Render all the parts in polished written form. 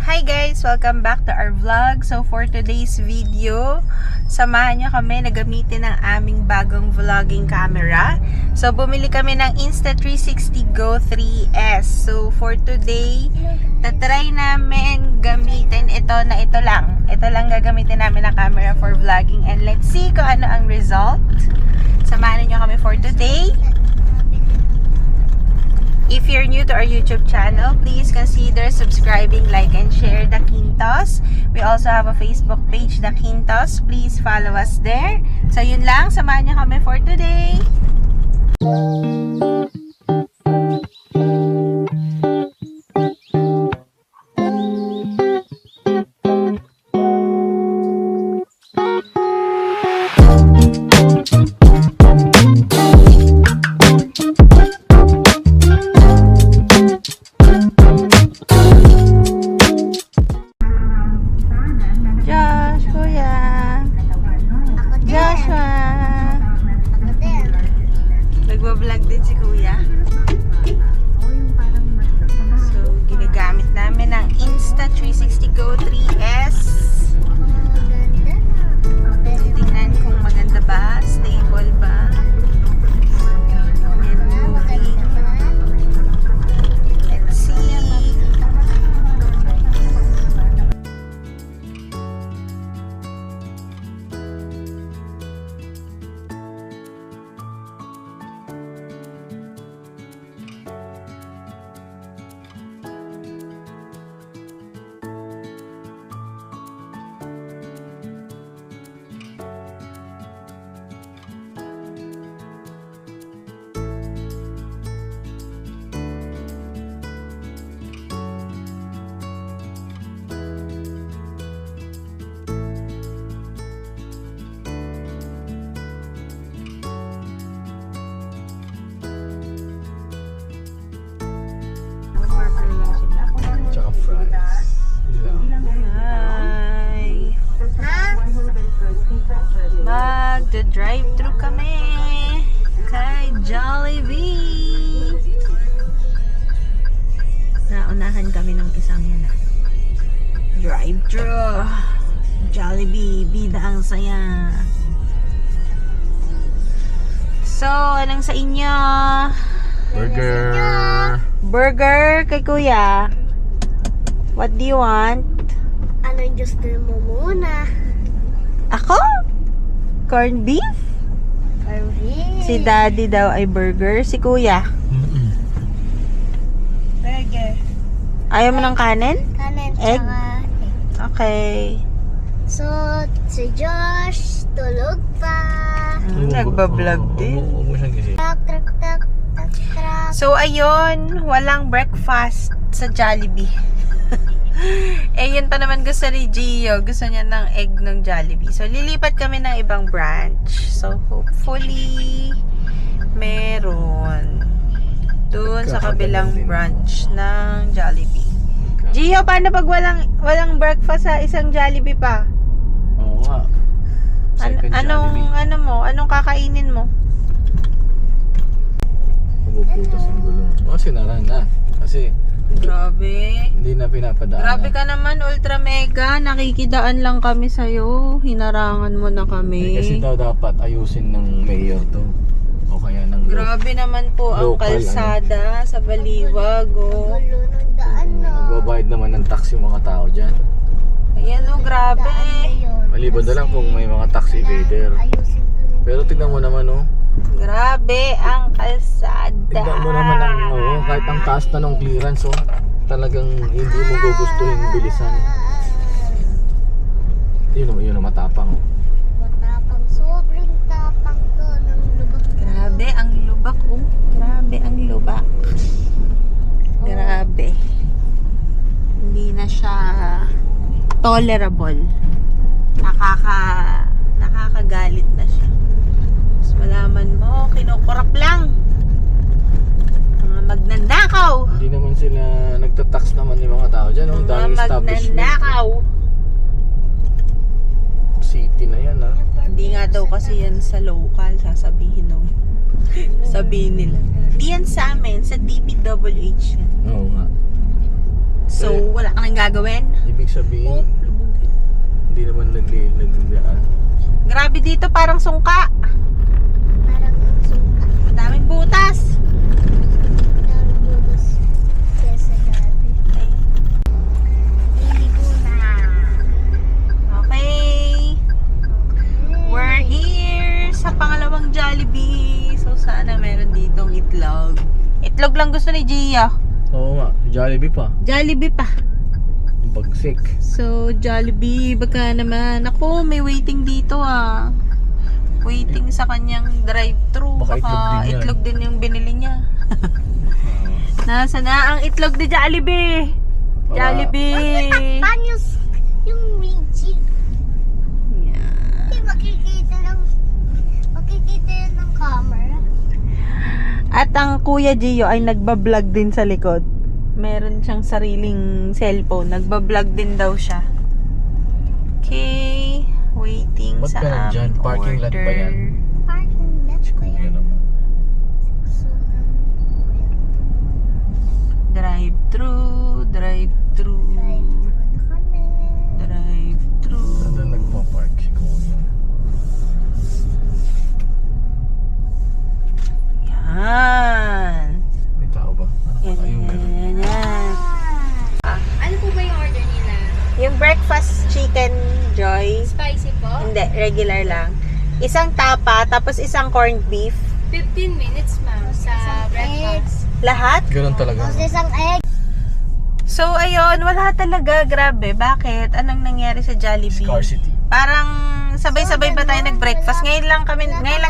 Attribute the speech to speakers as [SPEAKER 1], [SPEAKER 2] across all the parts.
[SPEAKER 1] Hi guys! Welcome back to our vlog. So for today's video, samahan nyo kami na gamitin ang aming bagong vlogging camera. So bumili kami ng Insta360 Go 3S. So for today, tatry namin gamitin ito na ito lang. Ito lang gagamitin namin na camera for vlogging. And let's see kung ano ang result. Samahan nyo kami for today. If you're new to our YouTube channel, please consider subscribing, like, and share The Quintos. We also have a Facebook page, The Quintos. Please follow us there. So yun lang, samahan niyo kami for today. Nagbablog din si Kuya. So, ginagamit namin ang Insta360 Go 3S. Tingnan kung maganda ba, stable ba. And moving. Let's see.
[SPEAKER 2] Tsaka fries.
[SPEAKER 1] Hi! Magda-drive-thru kami kay Jollibee. Naunahan kami ng isang yan. Drive-thru. Jollibee, bida ang saya. So, anong sa inyo?
[SPEAKER 2] Burger!
[SPEAKER 1] Burger kay Kuya. What do you want?
[SPEAKER 3] Ano yung gusto mo muna?
[SPEAKER 1] Ako? Corned beef?
[SPEAKER 3] Correct.
[SPEAKER 1] Si Daddy daw ay burger. Si Kuya?
[SPEAKER 3] Burger.
[SPEAKER 1] Ayaw mo ng kanin?
[SPEAKER 3] Kanin
[SPEAKER 1] Egg?
[SPEAKER 3] tsaka egg.
[SPEAKER 1] Okay.
[SPEAKER 3] So, si Josh, tulog pa.
[SPEAKER 1] Nagbablog din.
[SPEAKER 2] Huwag mo siyang gising.
[SPEAKER 3] Trak, trak, trak, trak, trak.
[SPEAKER 1] So, ayun. Walang breakfast sa Jollibee. Eh, yun pa naman gusto ni Gio. Gusto niya ng egg ng Jollibee. So, lilipat kami ng ibang branch. So, hopefully, meron. Doon sa kabilang branch ng Jollibee. Gio, paano pag walang breakfast sa isang Jollibee pa?
[SPEAKER 2] Oo nga. Second Jollibee.
[SPEAKER 1] Anong kakainin mo?
[SPEAKER 2] Mabubutas ang gulong. Sinara na. Kasi
[SPEAKER 1] Grabe.
[SPEAKER 2] hindi na pinapadaan.
[SPEAKER 1] Grabe ka naman, ultra mega. Nakikidaan lang kami sa'yo. Hinarangan mo na kami.
[SPEAKER 2] Kasi daw dapat ayusin ng mayor to. O kaya ng
[SPEAKER 1] Grabe naman po ang
[SPEAKER 2] local,
[SPEAKER 1] kalsada sa Baliwag. Oh.
[SPEAKER 3] Gulo ng daan na.
[SPEAKER 2] Magbabayad naman ng tax yung mga tao dyan.
[SPEAKER 1] Ayan o, grabe.
[SPEAKER 2] Maliban na lang kung may mga tax evader.
[SPEAKER 3] Ayusin ko rin.
[SPEAKER 2] Pero tignan mo naman
[SPEAKER 1] Grabe ang kalsada.
[SPEAKER 2] tignan mo naman kahit ang taas na ng clearance talagang hindi mo gugustuhin bilisan. Yun matapang.
[SPEAKER 3] Matapang, sobrang tapang to ng lubak.
[SPEAKER 1] Grabe ang lubak. Oh. Grabe ang lubak. Grabe. Hindi na siya tolerable. Nakakagalit na siya. Mas malaman mo, kinukurap lang. Mga magnanakaw.
[SPEAKER 2] Hindi naman sila nagtatax naman yung mga tao dyan.
[SPEAKER 1] Mga
[SPEAKER 2] Daming establishment.
[SPEAKER 1] magnanakaw.
[SPEAKER 2] City na yan
[SPEAKER 1] Hindi nga daw kasi yan sa local, sasabihin nung sabihin nila. Di yan sa amin, sa DPWH yan.
[SPEAKER 2] Oo nga.
[SPEAKER 1] So,
[SPEAKER 2] Eh.
[SPEAKER 1] wala ka nang gagawin.
[SPEAKER 2] Ibig sabihin,
[SPEAKER 1] Lubog.
[SPEAKER 2] hindi naman nagdaan.
[SPEAKER 1] Grabe dito, parang sungka.
[SPEAKER 3] Parang suka.
[SPEAKER 1] Daming butas.
[SPEAKER 3] Parang bulos kesa dati. Liligo na.
[SPEAKER 1] Okay. We're here sa pangalawang Jollibee. So, sana meron ditong itlog. Itlog lang gusto ni Gia.
[SPEAKER 2] Oo nga, Jollibee pa.
[SPEAKER 1] Jollibee pa.
[SPEAKER 2] Bagsik.
[SPEAKER 1] So, Jollibee, baka naman. Ako, may waiting dito ah. Waiting sa kanyang drive-thru.
[SPEAKER 2] Baka
[SPEAKER 1] Itlog din yung binili niya. Nasa na ang itlog ni Jollibee? Jollibee!
[SPEAKER 3] Paano yung Ouija?
[SPEAKER 1] Yeah.
[SPEAKER 3] Hindi makikita yun ng camera.
[SPEAKER 1] At ang Kuya Gio ay nagbablog din sa likod. Meron siyang sariling cellphone. Nagbablog din daw siya. Okay. Waiting
[SPEAKER 2] Ba't
[SPEAKER 1] sa
[SPEAKER 2] ka nandyan?
[SPEAKER 1] aming
[SPEAKER 2] Parking lot ba yan?
[SPEAKER 3] Parking lot ba
[SPEAKER 2] Kung
[SPEAKER 3] yan?
[SPEAKER 2] yan naman.
[SPEAKER 3] Sobrang
[SPEAKER 1] Drive-thru, drive-thru,
[SPEAKER 3] drive-thru na kami.
[SPEAKER 1] drive-thru.
[SPEAKER 2] Saan na nagpa-park si Kuya?
[SPEAKER 1] Yan.
[SPEAKER 2] May tao ba?
[SPEAKER 1] Yan,
[SPEAKER 2] Ayun,
[SPEAKER 1] yan,
[SPEAKER 2] meron.
[SPEAKER 1] yan, yan.
[SPEAKER 4] Ano po ba yung order nila?
[SPEAKER 1] Yung breakfast chicken, Joy.
[SPEAKER 4] Spicy po?
[SPEAKER 1] Hindi, regular lang. Isang tapa, tapos isang corned beef.
[SPEAKER 4] 15 minutes, ma'am, sa breakfast.
[SPEAKER 1] Lahat?
[SPEAKER 2] Ganun talaga.
[SPEAKER 3] Tapos isang egg.
[SPEAKER 1] So, ayun, wala talaga. Grabe. Bakit? Anong nangyari sa Jollibee?
[SPEAKER 2] Scarcity.
[SPEAKER 1] Parang sabay-sabay ba tayo nag-breakfast? Ngayon lang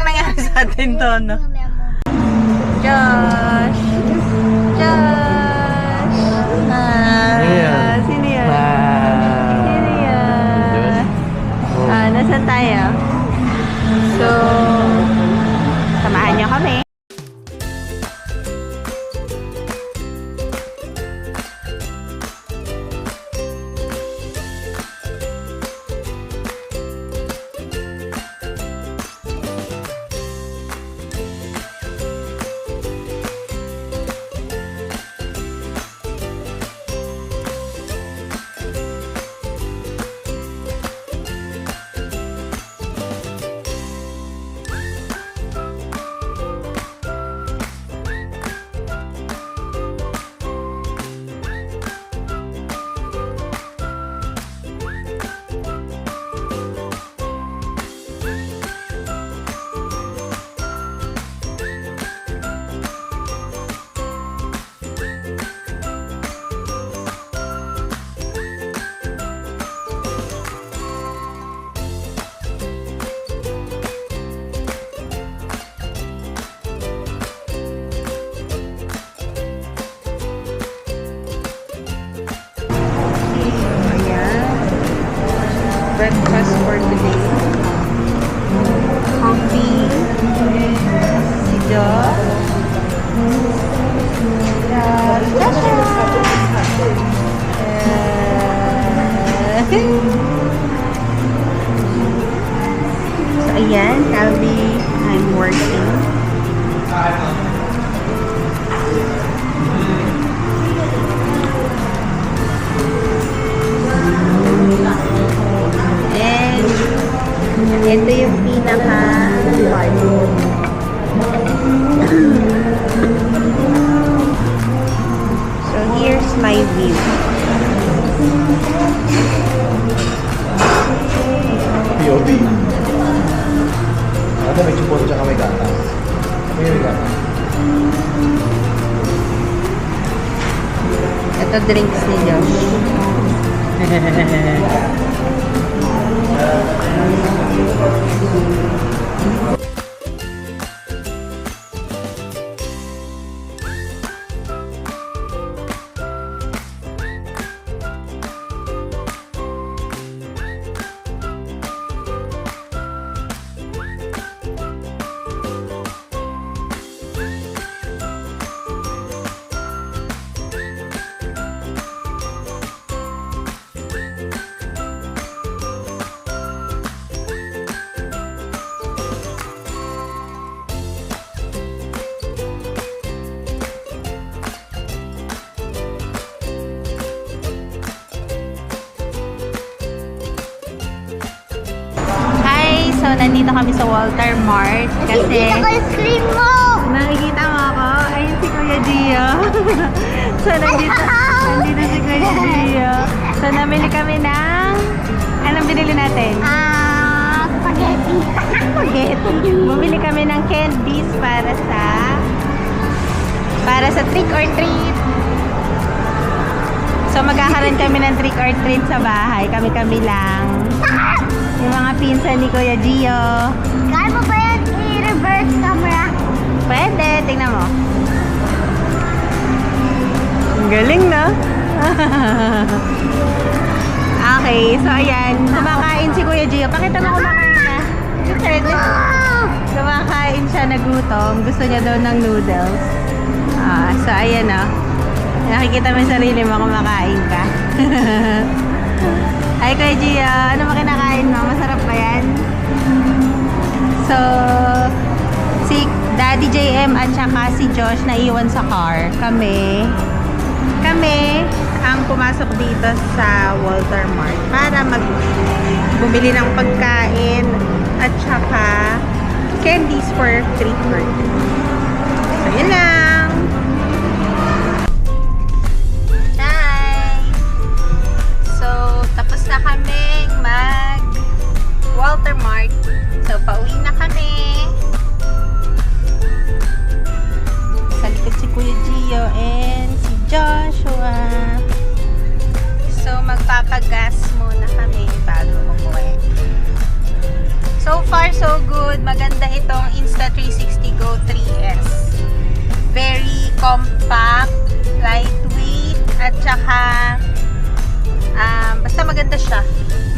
[SPEAKER 1] nangyari sa atin to, no? Josh! Josh!
[SPEAKER 2] Sino yan?
[SPEAKER 1] Sino yan? Sino yan? Nasaan tayo? So, samahan niyo kami. Breakfast for today. Coffee. Si Josh. So, ayan. Calvi, I'm working. And ito yung pinaka-part. So here's my view.
[SPEAKER 2] POV. Ano, may chupon tsaka may gata. May gata.
[SPEAKER 1] Ito drinks ni Josh. So, nandito kami sa Walter Mart kasi
[SPEAKER 3] Nakikita ko yung screen mo!
[SPEAKER 1] nakikita mo ako. Ayun si Kuya Gio. So, nandito si Kuya Gio. So, namili kami ng... Anong binili natin?
[SPEAKER 3] Spaghetti.
[SPEAKER 1] Spaghetti. Bumili kami ng candies para sa trick or treat. So, magkakaroon kami ng trick or treat sa bahay. Kami-kami lang. Yung mga pinsan ni Kuya Gio.
[SPEAKER 3] Kaya mo ba yan i-reverse camera?
[SPEAKER 1] Pwede, tingnan mo. Ang galing, no? Okay, so ayan. Kumakain si Kuya Gio. Pakita mo kumakain na. Kumakain siya, nagutom. Gusto niya daw ng noodles. So ayan, no? Nakikita mo yung sarili mo, kumakain ka. Hi, Kuya Gio. Ano ba kinakain mo? Masarap ba yan? So, si Daddy JM at saka si Josh naiwan sa car. Kami ang pumasok dito sa Walter Mart para bumili ng pagkain at saka candies for treat for you. So, yun lang. Hi! So, tapos na kaming mag Walter Mart. So, pauwi na kami. Sa likod si Kuya Gio and si Joshua. So, magpapagas muna kami bago umuwi. So far, so good. Maganda itong Insta360 Go 3S. Very compact, lightweight, at saka basta maganda siya.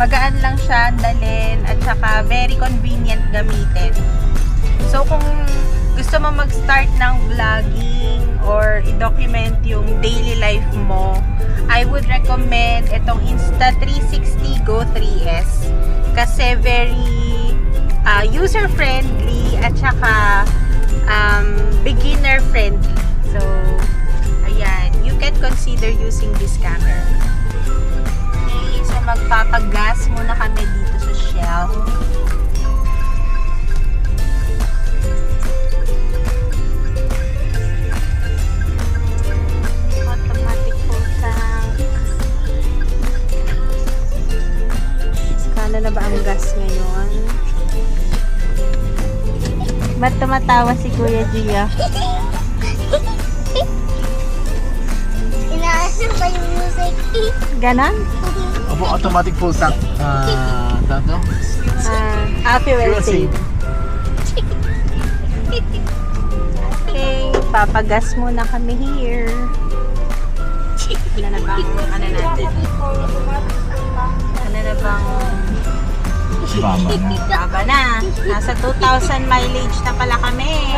[SPEAKER 1] Magaan lang siya, dalhin, at saka very convenient gamitin. So, kung gusto mo mag-start ng vlogging or i-document yung daily life mo, I would recommend itong Insta360 Go 3S kasi very user-friendly at saka beginner-friendly. So, ayan, you can consider using this camera. Okay, so magpapagas muna kami dito sa Shell. Automatic full tank. Kano na ba ang gas ngayon? Ba't tumatawa si Kuya Gio?
[SPEAKER 3] Inaasam pa yung music.
[SPEAKER 1] Ganon?
[SPEAKER 2] Opo, automatic full tank. Tato?
[SPEAKER 1] Happy well saved. Okay, papagas muna kami here. Ano na bang, natin? Ano na bang,
[SPEAKER 2] Baba na.
[SPEAKER 1] baba na. Nasa 2,000 mileage na pala kami.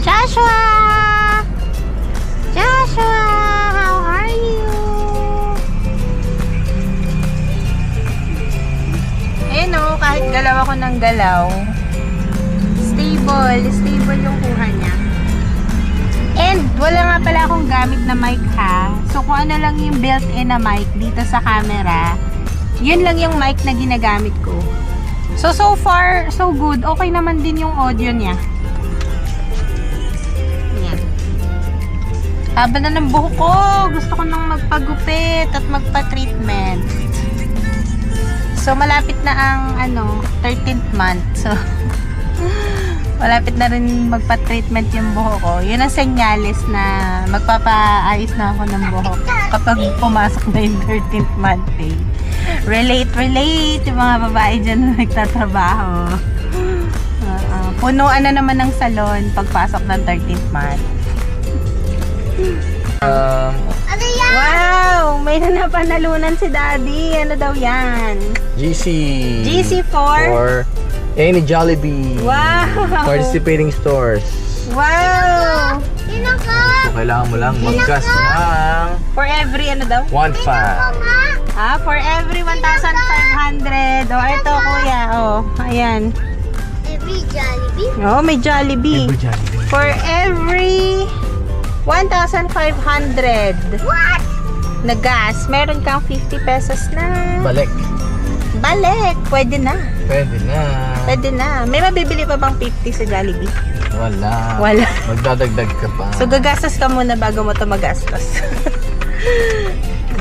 [SPEAKER 1] Joshua! Joshua! How are you? Ayun o, kahit galaw ako ng galaw, stable yung kuha niya. And wala nga pala akong gamit na mic ha. So kung ano lang yung built-in na mic dito sa camera, yun lang yung mic na ginagamit ko. So far, so good. Okay naman din yung audio niya. Yan. Haba na ng buhok ko. Gusto ko nang magpagupit at magpa-treatment. So malapit na ang 13th month. So malapit na rin magpa-treatment yung buhok ko. Yun ang senyales na magpapaayos na ako ng buhok kapag pumasok na yung 13th month eh. Relate yung mga babae dyan na nagtatrabaho. Punuan na naman ng salon pagpasok ng 13th month.
[SPEAKER 3] Ano yan?
[SPEAKER 1] Wow! May napanalunan si Daddy. Ano daw yan?
[SPEAKER 2] GC4
[SPEAKER 1] For
[SPEAKER 2] any Jollibee.
[SPEAKER 1] Wow!
[SPEAKER 2] Participating stores.
[SPEAKER 1] Wow!
[SPEAKER 3] Tinaka!
[SPEAKER 2] So, kailangan mo lang mag-gas ng
[SPEAKER 1] For every ano daw?
[SPEAKER 2] 1.5.
[SPEAKER 1] For every 1,500. Ito kuya. Ayan.
[SPEAKER 3] Every Jollibee?
[SPEAKER 1] May Jollibee.
[SPEAKER 2] Every Jollibee.
[SPEAKER 1] For every 1,500. What? Na gas. Meron kang 50 pesos na.
[SPEAKER 2] Balik.
[SPEAKER 1] Balik. Pwede na.
[SPEAKER 2] Pwede na.
[SPEAKER 1] Pwede na. May mabibili pa bang 50 sa Jollibee?
[SPEAKER 2] Wala.
[SPEAKER 1] Wala.
[SPEAKER 2] Magdadagdag ka pa.
[SPEAKER 1] So, gagastos ka muna bago mo ito magastos.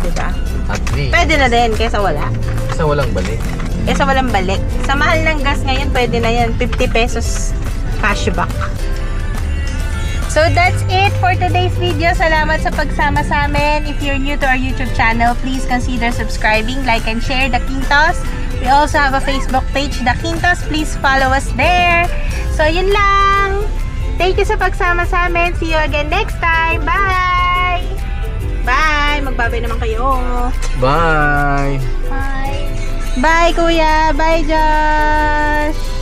[SPEAKER 1] Diba?
[SPEAKER 2] At least.
[SPEAKER 1] Pwede na din kaysa wala.
[SPEAKER 2] Isa walang balik.
[SPEAKER 1] Kaysa walang balik. Sa mahal ng gas ngayon, pwede na yan. 50 pesos cashback. So, that's it for today's video. Salamat sa pagsama sa amin. If you're new to our YouTube channel, please consider subscribing, like, and share The Quintos. We also have a Facebook page, The Quintos. Please follow us there. So, yun lang. Thank you sa pagsama sa amin. See you again next time. Bye! Bye! Magbabay naman kayo.
[SPEAKER 2] Bye!
[SPEAKER 1] Bye, Kuya. Bye, Josh.